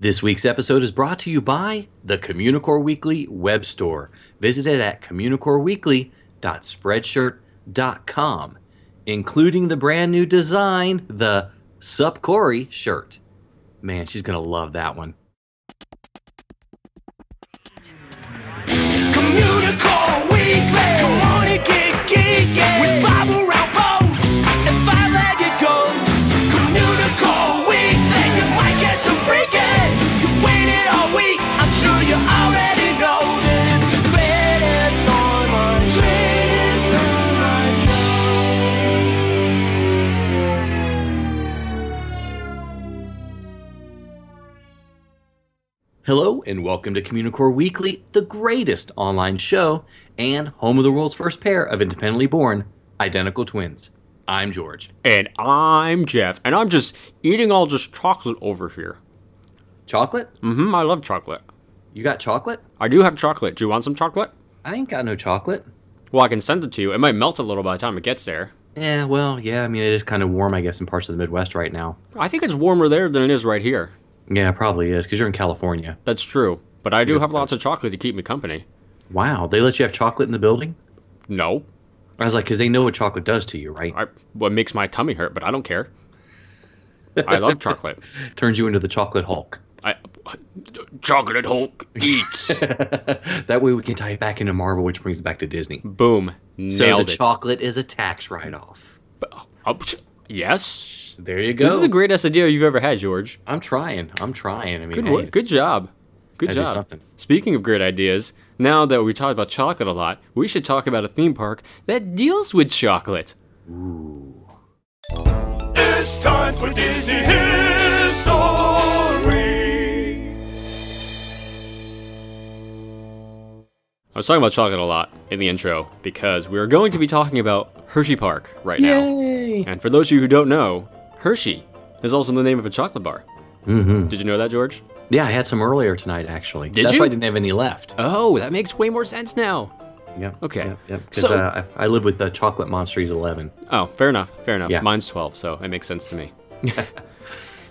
This week's episode is brought to you by the Communicore Weekly web store. Visit it at communicoreweekly.spreadshirt.com, including the brand new design, the Sup Corey shirt. Man, she's going to love that one. Communicore Weekly, come on and get geeky with 5 around boats and 5-legged goats. Communicore Weekly, you might get some freaking. You waited all week, I'm sure you already know this. Greatest online show. Hello and welcome to Communicore Weekly, the greatest online show and home of the world's first pair of independently born identical twins. I'm George. And I'm Jeff, and I'm just eating all this chocolate over here. Chocolate? I love chocolate. You got chocolate? I do have chocolate. Do you want some chocolate? I ain't got no chocolate. Well, I can send it to you. It might melt a little by the time it gets there. Yeah, well, yeah, I mean, it is kind of warm, I guess, in parts of the Midwest right now. I think it's warmer there than it is right here. Yeah, it probably is, because you're in California. That's true. But I do have lots of chocolate to keep me company. Wow, they let you have chocolate in the building? No. I was like, because they know what chocolate does to you, right? What makes my tummy hurt, but I don't care. I love chocolate. Turns you into the chocolate Hulk. Chocolate Hulk eats. That way we can tie it back into Marvel, which brings it back to Disney. Boom. So Nailed the it. chocolate is a tax write-off. Yes. There you go. This is the greatest idea you've ever had, George. I'm trying. I mean, Good hey, work. Good job. Good gotta do job. something. Speaking of great ideas, now that we talked about chocolate a lot, we should talk about a theme park that deals with chocolate. It's time for Disney History. I was talking about chocolate a lot in the intro because we are going to be talking about Hershey Park right now. Yay! And for those of you who don't know, Hershey is also the name of a chocolate bar. Did you know that, George? Yeah, I had some earlier tonight, actually. Did That's you? why I didn't have any left. Oh, that makes way more sense now. Yep. Okay. Yep. Because So- I live with the Chocolate Monster. He's 11. Oh, fair enough. Fair enough. Yeah. Mine's 12, so it makes sense to me.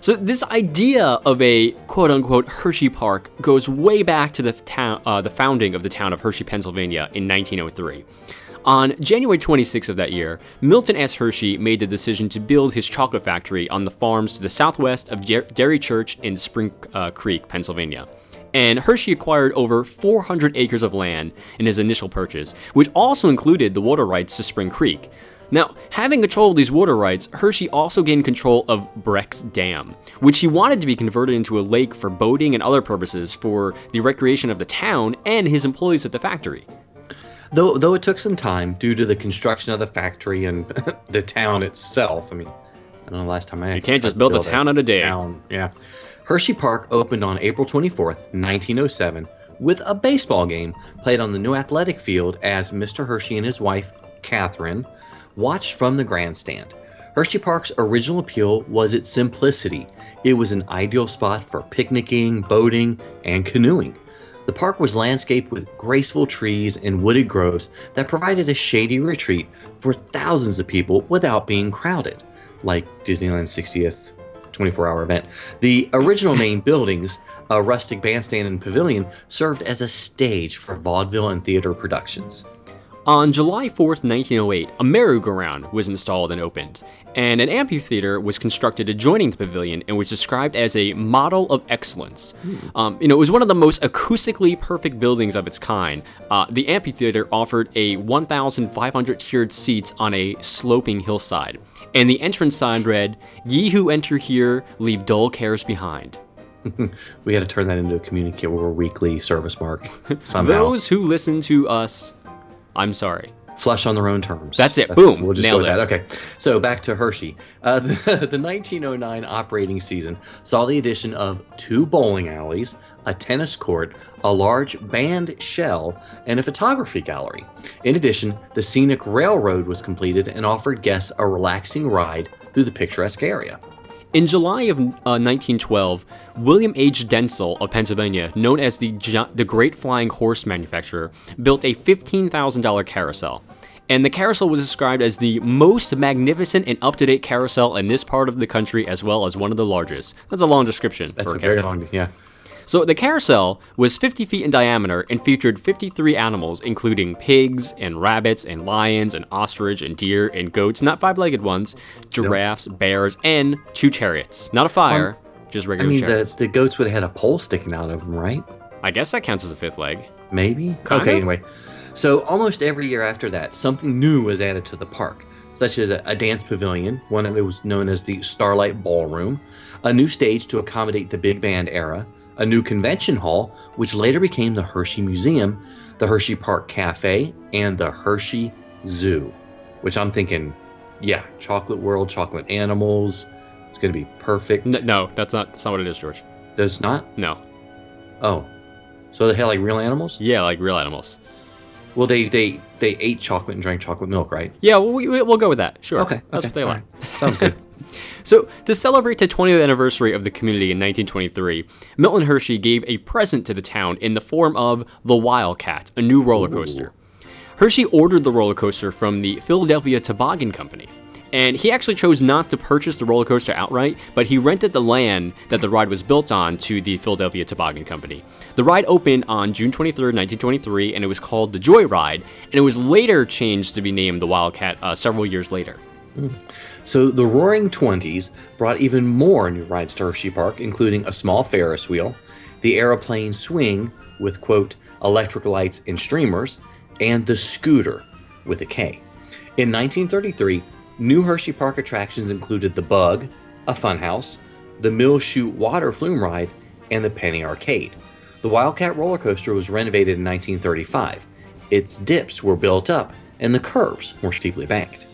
So this idea of a quote-unquote Hershey Park goes way back to the founding of the town of Hershey, Pennsylvania in 1903. On January 26th of that year, Milton S. Hershey made the decision to build his chocolate factory on the farms to the southwest of Dairy Church in Spring Creek, Pennsylvania. And Hershey acquired over 400 acres of land in his initial purchase, which also included the water rights to Spring Creek. Now, having control of these water rights, Hershey also gained control of Breck's Dam, which he wanted to be converted into a lake for boating and other purposes for the recreation of the town and his employees at the factory. Though it took some time due to the construction of the factory and the town itself. I mean, I don't know the last time I... You can't just build a town in a day. Yeah. Hershey Park opened on April 24th, 1907, with a baseball game played on the new athletic field as Mr. Hershey and his wife, Catherine, watched from the grandstand. Hershey Park's original appeal was its simplicity. It was an ideal spot for picnicking, boating, and canoeing. The park was landscaped with graceful trees and wooded groves that provided a shady retreat for thousands of people without being crowded, like Disneyland's 60th 24-hour event. The original main buildings, a rustic bandstand and pavilion, served as a stage for vaudeville and theater productions. On July 4th, 1908, a merry-go-round was installed and opened, and an amphitheater was constructed adjoining the pavilion and was described as a model of excellence. It was one of the most acoustically perfect buildings of its kind. The amphitheater offered a 1,500 tiered seats on a sloping hillside, and the entrance sign read, "Ye who enter here, leave dull cares behind." We got to turn that into a Communicore Weekly service mark somehow. Those who listen to us, I'm sorry. Flush on their own terms. That's it. Boom. We'll just Nailed go with it. that. Okay. So back to Hershey. The 1909 operating season saw the addition of 2 bowling alleys, a tennis court, a large band shell, and a photography gallery. In addition, the scenic railroad was completed and offered guests a relaxing ride through the picturesque area. In July of 1912, William H. Densel of Pennsylvania, known as the Great Flying Horse Manufacturer, built a $15,000 carousel. And the carousel was described as the most magnificent and up-to-date carousel in this part of the country, as well as one of the largest. That's a long description. That's for a very long, yeah. So the carousel was 50 feet in diameter and featured 53 animals, including pigs and rabbits and lions and ostrich and deer and goats, not five-legged ones, giraffes, bears, and 2 chariots. Not a fire, just regular chariots. The goats would have had a pole sticking out of them, right? I guess that counts as a 5th leg. Maybe? Kind okay, of. anyway. So almost every year after that, something new was added to the park, such as a dance pavilion, one of it was known as the Starlight Ballroom, a new stage to accommodate the big band era, a new convention hall, which later became the Hershey Museum, the Hershey Park Cafe, and the Hershey Zoo, which I'm thinking, yeah, chocolate world, chocolate animals. It's going to be perfect. No, that's not what it is, George. That's not? No. Oh. So they had like real animals? Yeah, like real animals. Well, they ate chocolate and drank chocolate milk, right? Yeah, well, we'll go with that. Sure. Okay. That's what they like. Right. Sounds good. So, to celebrate the 20th anniversary of the community in 1923, Milton Hershey gave a present to the town in the form of the Wildcat, a new roller coaster. Hershey ordered the roller coaster from the Philadelphia Toboggan Company. And he actually chose not to purchase the roller coaster outright, but he rented the land that the ride was built on to the Philadelphia Toboggan Company. The ride opened on June 23, 1923, and it was called the Joy Ride, and it was later changed to be named the Wildcat several years later. So the Roaring Twenties brought even more new rides to Hershey Park, including a small Ferris wheel, the aeroplane swing with, quote, electric lights and streamers, and the scooter with a K. In 1933, new Hershey Park attractions included the Bug, a funhouse, the Mill Chute water flume ride, and the Penny Arcade. The Wildcat roller coaster was renovated in 1935. Its dips were built up, and the curves were steeply banked.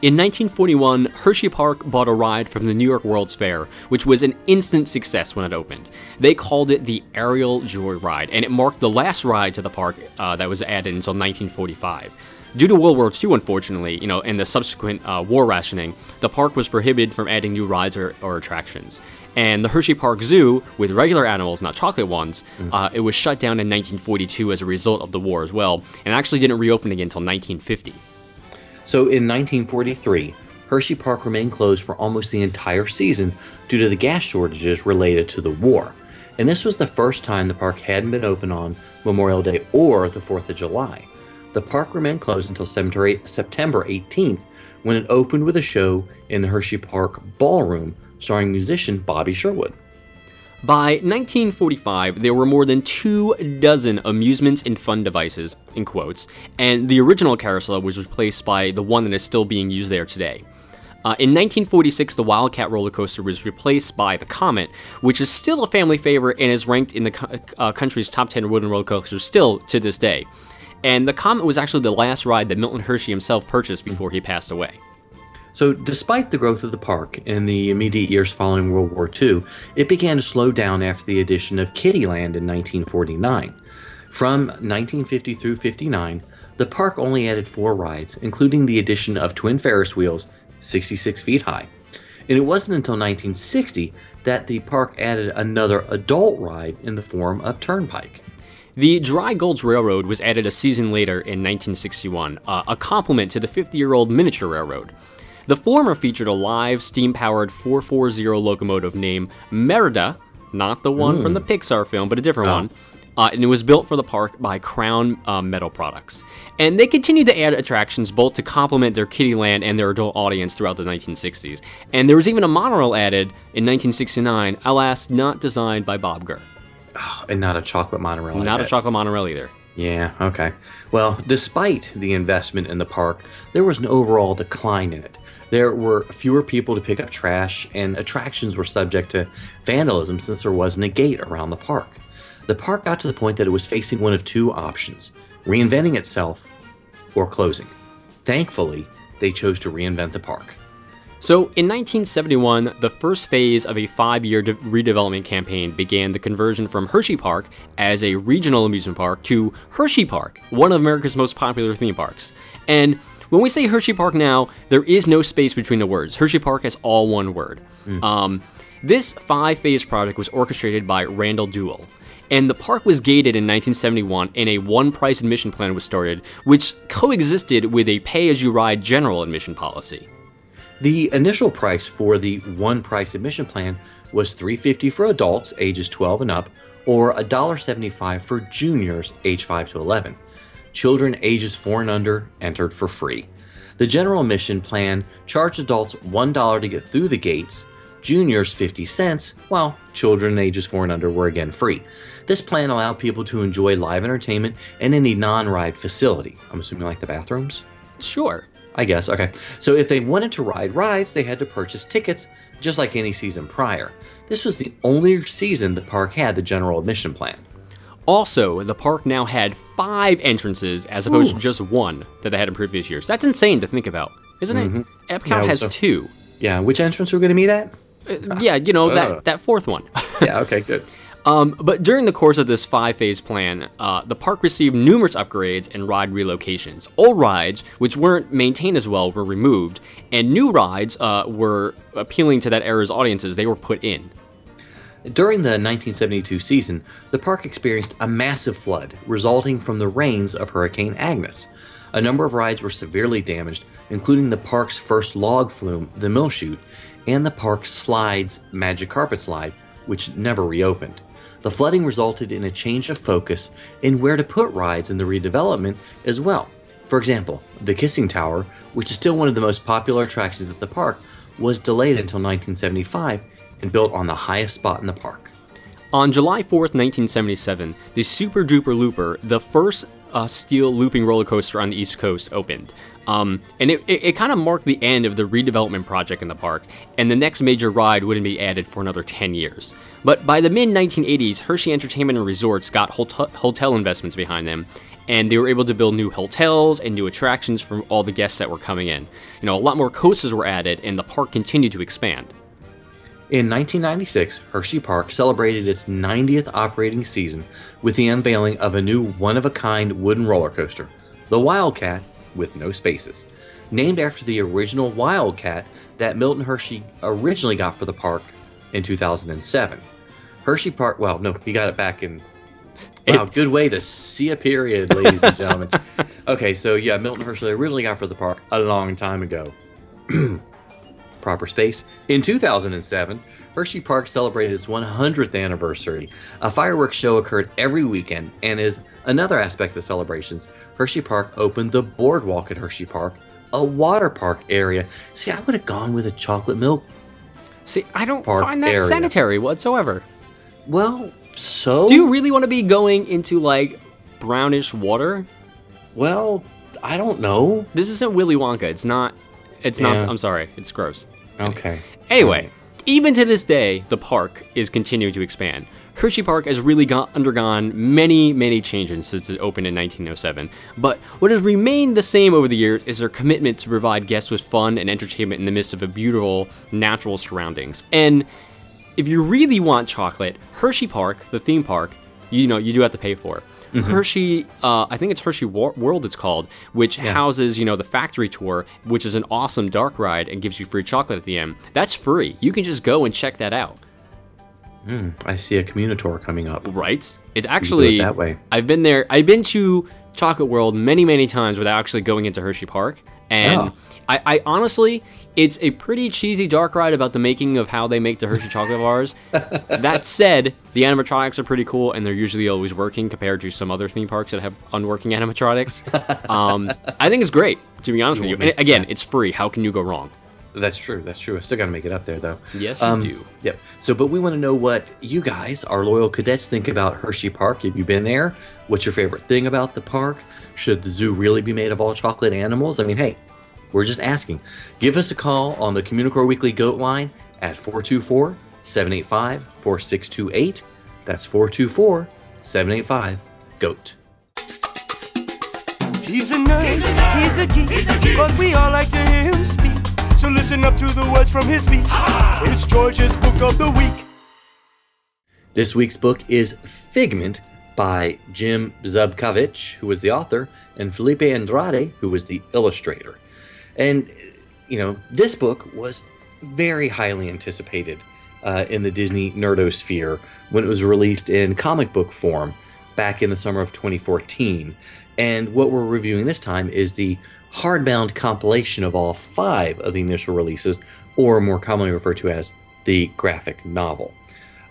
In 1941, Hershey Park bought a ride from the New York World's Fair, which was an instant success when it opened. They called it the Aerial Joy Ride, and it marked the last ride to the park that was added until 1945. Due to World War II, unfortunately, and the subsequent war rationing, the park was prohibited from adding new rides or attractions. And the Hershey Park Zoo, with regular animals, not chocolate ones, it was shut down in 1942 as a result of the war as well, and actually didn't reopen again until 1950. So in 1943, Hershey Park remained closed for almost the entire season due to the gas shortages related to the war. And this was the first time the park hadn't been open on Memorial Day or the 4th of July. The park remained closed until September 18th, when it opened with a show in the Hershey Park Ballroom starring musician Bobby Sherwood. By 1945, there were more than 24 amusements and fun devices, in quotes, and the original carousel was replaced by the one that is still being used there today. In 1946, the Wildcat roller coaster was replaced by the Comet, which is still a family favorite and is ranked in the country's top 10 wooden roller coasters still to this day. And the Comet was actually the last ride that Milton Hershey himself purchased before he passed away. So despite the growth of the park in the immediate years following World War II, it began to slow down after the addition of Kittyland in 1949. From 1950 through 59, the park only added 4 rides, including the addition of twin Ferris wheels, 66 feet high. And it wasn't until 1960 that the park added another adult ride in the form of Turnpike. The Dry Gulch Railroad was added a season later in 1961, a complement to the 50-year-old miniature railroad. The former featured a live, steam-powered 440 locomotive named Merida, not the one from the Pixar film, but a different one, and it was built for the park by Crown Metal Products. And they continued to add attractions both to complement their Kittyland and their adult audience throughout the 1960s. And there was even a monorail added in 1969, alas, not designed by Bob Gurr. Oh, and not a chocolate monorail. Not a chocolate monorail either. Yeah, okay. Well, despite the investment in the park, there was an overall decline in it. There were fewer people to pick up trash, and attractions were subject to vandalism since there wasn't a gate around the park. The park got to the point that it was facing one of 2 options: reinventing itself or closing. Thankfully, they chose to reinvent the park. So, in 1971, the first phase of a 5-year redevelopment campaign began the conversion from Hershey Park as a regional amusement park to Hershey Park, one of America's most popular theme parks. And when we say Hershey Park now, there is no space between the words. Hershey Park is all one word. This 5-phase project was orchestrated by Randall Duell, and the park was gated in 1971 and a one-price admission plan was started, which coexisted with a pay-as-you-ride general admission policy. The initial price for the one-price admission plan was $3.50 for adults ages 12 and up, or $1.75 for juniors age 5 to 11. Children ages 4 and under entered for free. The general admission plan charged adults $1 to get through the gates, juniors 50 cents, while children ages 4 and under were again free. This plan allowed people to enjoy live entertainment in any non-ride facility. I'm assuming like the bathrooms? Sure. I guess, okay. So if they wanted to ride rides, they had to purchase tickets, just like any season prior. This was the only season the park had the general admission plan. Also, the park now had 5 entrances as opposed to just 1 that they had in previous years. That's insane to think about, isn't it? Epcot has 2. Yeah, which entrance we're going to meet at? Yeah, you know, that 4th one. Yeah, okay, good. But during the course of this 5-phase plan, the park received numerous upgrades and ride relocations. Old rides, which weren't maintained as well, were removed, and new rides were appealing to that era's audiences. They were put in. During the 1972 season, the park experienced a massive flood resulting from the rains of Hurricane Agnes. A number of rides were severely damaged, including the park's first log flume, the Mill Chute, and the park's slides, Magic Carpet Slide, which never reopened. The flooding resulted in a change of focus in where to put rides in the redevelopment as well. For example, the Kissing Tower, which is still one of the most popular attractions at the park, was delayed until 1975 and built on the highest spot in the park. On July 4th, 1977, the Super Duper Looper, the first steel looping roller coaster on the East Coast, opened. And it kind of marked the end of the redevelopment project in the park, and the next major ride wouldn't be added for another 10 years. But by the mid-1980s, Hershey Entertainment and Resorts got hotel investments behind them, and they were able to build new hotels and new attractions for all the guests that were coming in. You know, a lot more coasters were added, and the park continued to expand. In 1996, Hershey Park celebrated its 90th operating season with the unveiling of a new one-of-a-kind wooden roller coaster, the Wildcat with no spaces, named after the original Wildcat that Milton Hershey originally got for the park in 2007. Hershey Park, well, no, he got it back in... Wow, good way to see a period, ladies and gentlemen. Okay, so yeah, Milton Hershey originally got for the park a long time ago. Proper space. In 2007, Hershey Park celebrated its 100th anniversary. A fireworks show occurred every weekend, and as another aspect of the celebrations, Hershey Park opened the boardwalk at Hershey Park, a water park area. See, I would have gone with a chocolate milk. See, I don't find that sanitary whatsoever. Well, so... Do you really want to be going into, like, brownish water? Well, I don't know. This isn't Willy Wonka. It's not, I'm sorry. It's gross. Okay. Anyway, even to this day, the park is continuing to expand. Hershey Park has really undergone many, many changes since it opened in 1907, but what has remained the same over the years is their commitment to provide guests with fun and entertainment in the midst of a beautiful, natural surroundings. And if you really want chocolate, Hershey Park, the theme park, you do have to pay for it. Hershey, I think it's Hershey World it's called, which houses, the factory tour, which is an awesome dark ride and gives you free chocolate at the end. That's free. You can just go and check that out. I see a Communicore coming up. Right? It's actually, that way. I've been there. I've been to Chocolate World many, many times without actually going into Hershey Park. And I honestly, it's a pretty cheesy dark ride about the making of how they make the Hershey chocolate bars. That said, the animatronics are pretty cool, and they're usually always working compared to some other theme parks that have unworking animatronics. I think it's great, to be honest with you. And again, it's free. How can you go wrong? That's true. That's true. I still got to make it up there, though. Yes, you do. Yep. So, but we want to know what you guys, our loyal cadets, think about Hershey Park. Have you been there? What's your favorite thing about the park? Should the zoo really be made of all chocolate animals? I mean, hey, we're just asking. Give us a call on the Communicore Weekly Goat line at 424-785-4628. That's 424-785-GOAT. He's a nerd, he's a geek, but we all like to hear him speak. So listen up to the words from his speech. It's George's Book of the Week. This week's book is Figment by Jim Zubkovich, who was the author, and Felipe Andrade, who was the illustrator. And, this book was very highly anticipated in the Disney nerdosphere when it was released in comic book form back in the summer of 2014. And what we're reviewing this time is the hardbound compilation of all 5 of the initial releases, or more commonly referred to as the graphic novel.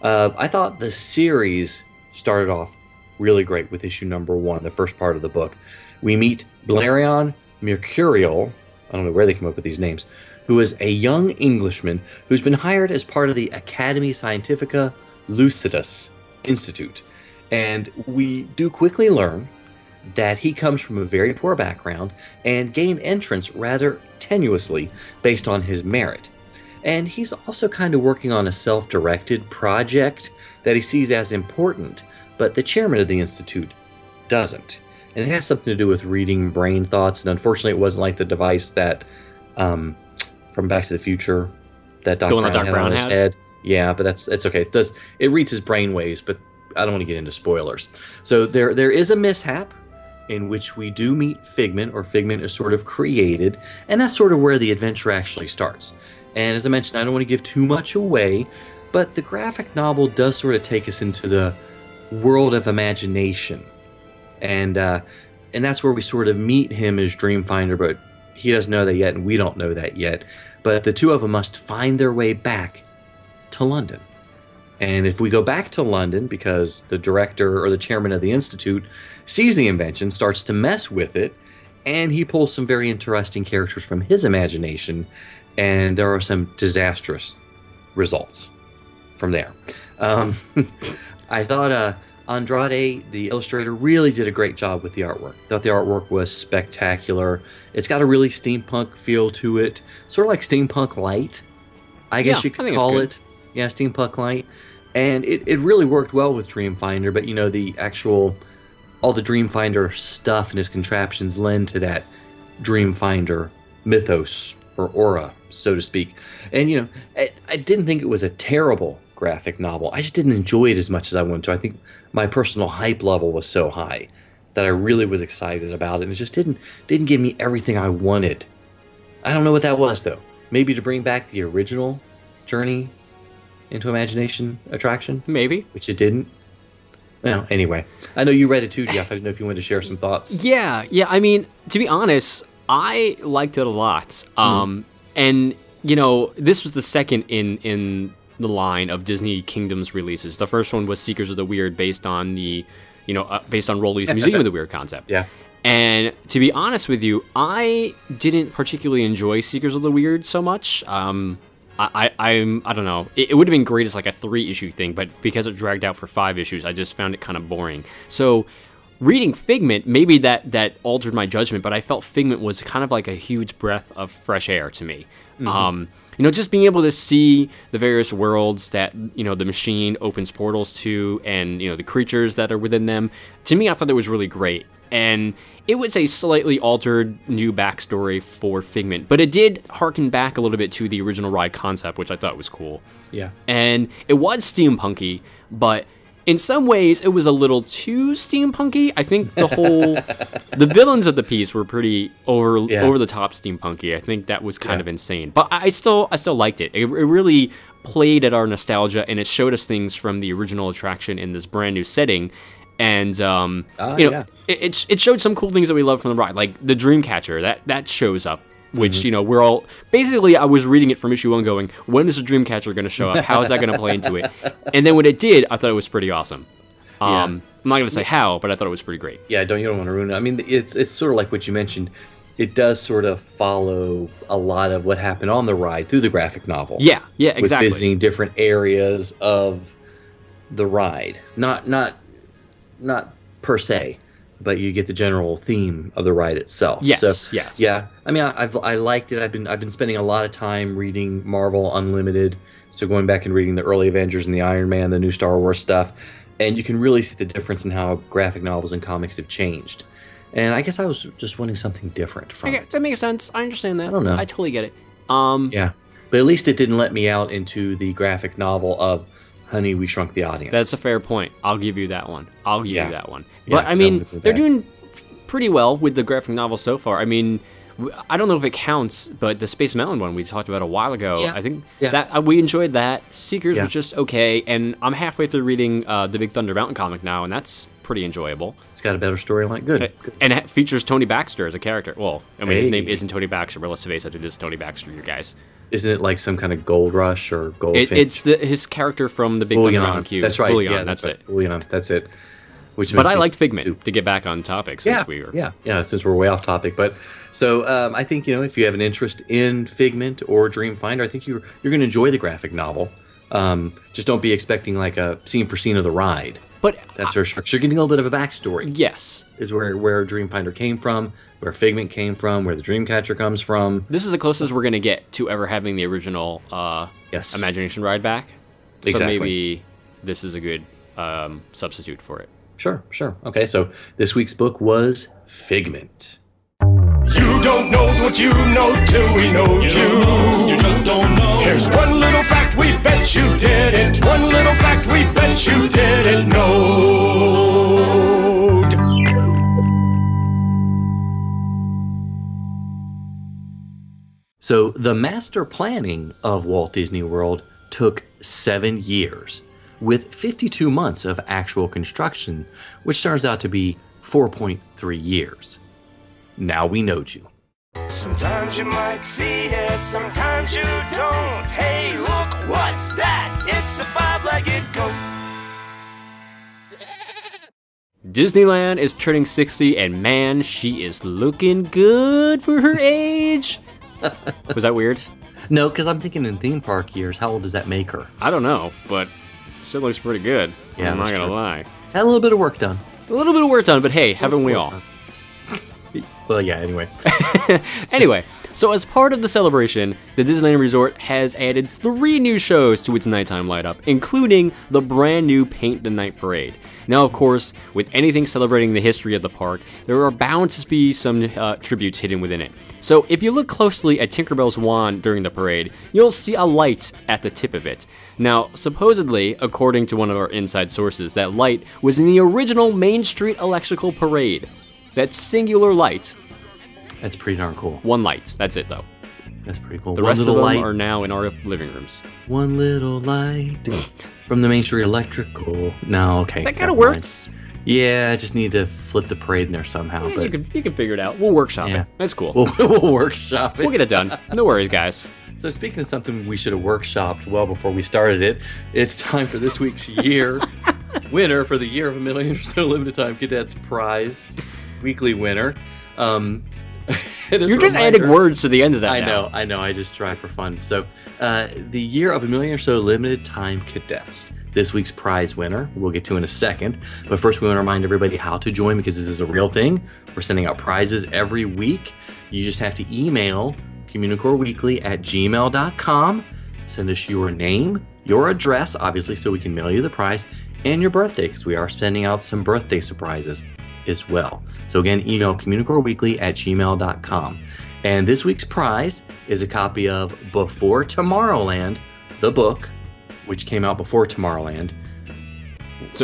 I thought the series started off really great with issue number 1, the first part of the book. We meet Blarion Mercurial, I don't know where they came up with these names, who is a young Englishman who's been hired as part of the Academy Scientifica Lucidus Institute. And we do quickly learn that he comes from a very poor background and gained entrance rather tenuously based on his merit. And he's also kind of working on a self-directed project that he sees as important, but the chairman of the institute doesn't. And it has something to do with reading brain thoughts, and unfortunately it wasn't like the device that from Back to the Future that Doc Brown had on his head. Yeah, but it's okay. It reads his brain waves, but I don't want to get into spoilers. So there is a mishap in which we do meet Figment, or Figment is sort of created, and that's sort of where the adventure actually starts. And as I mentioned, I don't want to give too much away, but the graphic novel does sort of take us into the world of imagination. And that's where we sort of meet him as Dreamfinder, but he doesn't know that yet, and we don't know that yet. But the two of them must find their way back to London. And if we go back to London, because the director or the chairman of the institute sees the invention, starts to mess with it, and he pulls some very interesting characters from his imagination, and there are some disastrous results from there. I thought Andrade, the illustrator, really did a great job with the artwork. Thought the artwork was spectacular. It's got a really steampunk feel to it, sort of like steampunk light, I guess you could call it. Yeah, steampunk light. And it really worked well with Dreamfinder, but all the Dreamfinder stuff and his contraptions lend to that Dreamfinder mythos or aura, so to speak. And I didn't think it was a terrible graphic novel. I just didn't enjoy it as much as I wanted to. I think my personal hype level was so high that I really was excited about it, and it just didn't give me everything I wanted. I don't know what that was, though. Maybe to bring back the original Journey into Imagination attraction? Maybe. Which it didn't. Well, anyway. I know you read it too, Jeff. I didn't know if you wanted to share some thoughts. Yeah. I mean, to be honest, I liked it a lot. And, this was the second in the line of Disney Kingdom's releases. The first one was Seekers of the Weird, based on based on Rowley's Museum of the Weird concept. Yeah. And to be honest with you, I didn't particularly enjoy Seekers of the Weird so much. I don't know. It would have been great as like a 3-issue thing, but because it dragged out for 5 issues, I just found it kind of boring. So reading Figment, maybe that altered my judgment, but I felt Figment was kind of like a huge breath of fresh air to me. Just being able to see the various worlds that, the machine opens portals to, and, the creatures that are within them. To me, I thought that was really great. And it was a slightly altered new backstory for Figment, but it did harken back a little bit to the original ride concept, which I thought was cool. Yeah. And it was steampunky, but in some ways it was a little too steampunky. I think the villains of the piece were pretty over the top steampunky. I think that was kind of insane, but I still liked it. It really played at our nostalgia, and it showed us things from the original attraction in this brand new setting. And it showed some cool things that we love from the ride, like the Dreamcatcher that shows up, which we're all basically. I was reading it from issue 1, going, when is the Dreamcatcher going to show up? How is that going to play into it? And then when it did, I thought it was pretty awesome. I'm not going to say how, but I thought it was pretty great. Yeah, you don't want to ruin it. I mean, it's sort of like what you mentioned. It does sort of follow a lot of what happened on the ride through the graphic novel. Yeah, exactly. With visiting different areas of the ride, not per se, but you get the general theme of the ride itself. Yes. Yeah. I mean, I liked it. I've been spending a lot of time reading Marvel Unlimited, so going back and reading the early Avengers and the Iron Man, the new Star Wars stuff, and you can really see the difference in how graphic novels and comics have changed. And I guess I was just wanting something different from it. That makes sense. I understand that. I don't know. I totally get it. Yeah, but at least it didn't let me out into the graphic novel of Honey, We Shrunk the Audience. That's a fair point. I'll give you that one. But I mean, they're doing pretty well with the graphic novel so far. I mean, I don't know if it counts, but the Space Mountain one we talked about a while ago, Yeah. I think Yeah. that we enjoyed that. Seekers Yeah. was just okay, and I'm halfway through reading the Big Thunder Mountain comic now, and that's pretty enjoyable. It's got a better storyline. Good. And it features Tony Baxter as a character. Well, I mean, his Hey. name isn't Tony Baxter, but let's face it, it is Tony Baxter, you guys. Isn't it like some kind of Gold Rush or Goldfinch? It's his character from the Big Thunder Mountain Q. That's right. Bullion, Yeah, that's right. it. Bullion, that's it. Which But makes I me liked Figment, soup. to get back on topic since we were... Yeah, since we're way off topic. But so I think, if you have an interest in Figment or Dreamfinder, I think you're going to enjoy the graphic novel. Just don't be expecting like a scene for scene of the ride. But That's their structure. You're getting a little bit of a backstory. yes, Is where Dreamfinder came from, where Figment came from, where the Dreamcatcher comes from. this is the closest we're going to get to ever having the original Yes. Imagination ride back. So Exactly. maybe this is a good substitute for it. Sure. Okay, so this week's book was Figment. You don't know what you know till we know you. You just don't know. Here's one little fact we bet you didn't. One little fact we bet you didn't know. So the master planning of Walt Disney World took 7 years, with 52 months of actual construction, which turns out to be 4.3 years. Now we know you. Sometimes you might see it, sometimes you don't. Hey, look, what's that? It's a five-legged goat. Disneyland is turning 60, and man, she is looking good for her age. Was that weird? No, because I'm thinking in theme park years, how old does that make her? I don't know, but still looks pretty good. Yeah, I'm not that's gonna true. lie. Had a little bit of work done. A little bit of work done, but hey, haven't we all? Well, yeah, anyway. Anyway, so as part of the celebration, the Disneyland Resort has added 3 new shows to its nighttime lineup, including the brand new Paint the Night Parade. Now, of course, with anything celebrating the history of the park, there are bound to be some tributes hidden within it. So if you look closely at Tinkerbell's wand during the parade, you'll see a light at the tip of it. Now, supposedly, according to one of our inside sources, that light was in the original Main Street Electrical Parade. That singular light, That's pretty darn cool. one light, that's it though. That's pretty cool. The One rest of them little light. are now in our living rooms. One little light from the Main Street Electrical. No, okay. That kind of never mind. works. Yeah, I just need to flip the parade in there somehow. Yeah, But you can figure it out. We'll workshop Yeah. it. That's cool. we'll workshop it. We'll get it done. No worries, guys. So speaking of something we should have workshopped well before we started it, it's time for this week's year winner for the Year of a Million or So Limited Time Cadets Prize weekly winner. You're just adding words to the end of that now. I know. I just try for fun. So, the Year of a Million or So Limited Time Cadets. This week's prize winner, we'll get to in a second. But first, we want to remind everybody how to join because this is a real thing. We're sending out prizes every week. You just have to email communicoreweekly@gmail.com. Send us your name, your address, obviously, so we can mail you the prize, and your birthday because we are sending out some birthday surprises as well. So again, email communicoreweekly@gmail.com. And this week's prize is a copy of Before Tomorrowland, the book, which came out before Tomorrowland.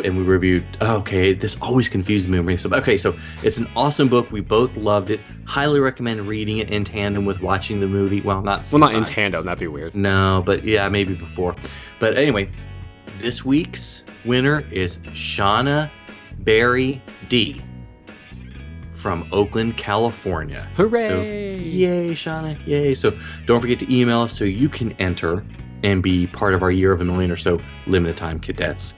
And we reviewed, okay, this always confuses me. Okay, so it's an awesome book. We both loved it. Highly recommend reading it in tandem with watching the movie. Well, not in tandem. That'd be weird. No, but yeah, maybe before. But anyway, this week's winner is Shauna Berry D. from Oakland, California. Hooray! So, yay, Shauna, yay. So don't forget to email us so you can enter and be part of our Year of a Million or So Limited Time Cadets.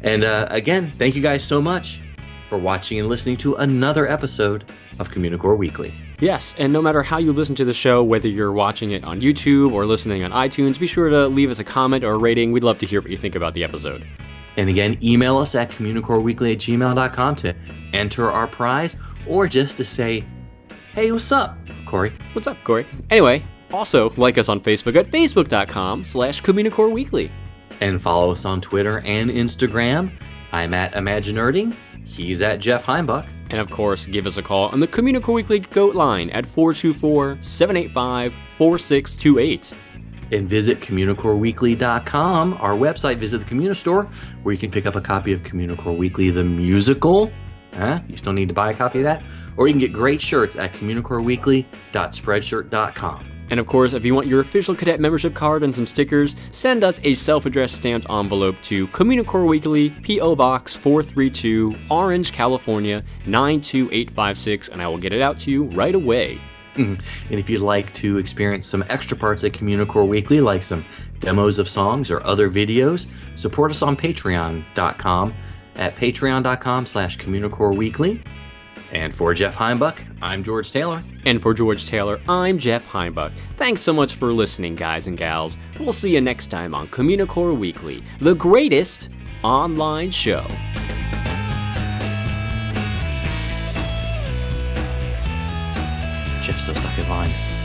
And again, thank you guys so much for watching and listening to another episode of Communicore Weekly. Yes, and no matter how you listen to the show, whether you're watching it on YouTube or listening on iTunes, be sure to leave us a comment or a rating. We'd love to hear what you think about the episode. And again, email us at communicoreweekly@gmail.com to enter our prize or just to say, hey, what's up, Corey? What's up, Corey? Anyway, also like us on Facebook at facebook.com/Communicore Weekly. And follow us on Twitter and Instagram. I'm at Imaginerding. He's at Jeff Heimbuck. And of course, give us a call on the Communicore Weekly Goat line at 424-785-4628. And visit CommunicoreWeekly.com, our website. Visit the Communistore, where you can pick up a copy of Communicore Weekly, the musical. Huh? You still need to buy a copy of that? Or you can get great shirts at communicoreweekly.spreadshirt.com. And of course, if you want your official cadet membership card and some stickers, send us a self-addressed stamped envelope to Communicore Weekly, P.O. Box 432, Orange, California, 92856, and I will get it out to you right away. And if you'd like to experience some extra parts at Communicore Weekly, like some demos of songs or other videos, support us on patreon.com at patreon.com/Communicore Weekly. And for Jeff Heimbuck, I'm George Taylor. And for George Taylor, I'm Jeff Heimbuck. Thanks so much for listening, guys and gals. We'll see you next time on Communicore Weekly, the greatest online show. Jeff's still stuck in line.